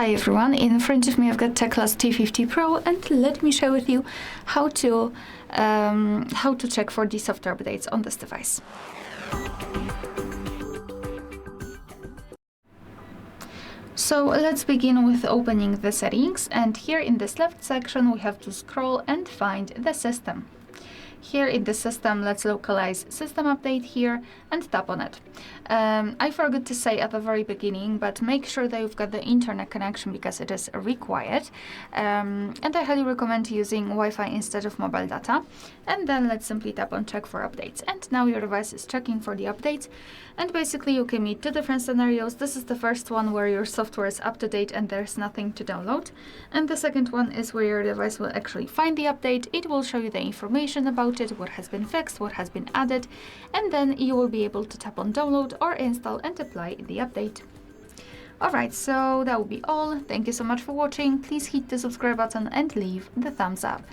Hi everyone, in front of me I've got TECLAST T50 Pro, and let me share with you how to check for the software updates on this device. So let's begin with opening the settings, and here in this left section we have to scroll and find the system. Here in the system, let's localize system update here and tap on it. I forgot to say at the very beginning, but make sure that you've got the internet connection because it is required. And I highly recommend using Wi-Fi instead of mobile data. And then let's simply tap on check for updates. And now your device is checking for the updates. And basically you can meet two different scenarios. This is the first one where your software is up to date and there's nothing to download. And the second one is where your device will actually find the update. It will show you the information about it, what has been fixed, what has been added, and then you will be able to tap on download or install and apply the update. Alright, so that will be all. Thank you so much for watching. Please hit the subscribe button and leave the thumbs up.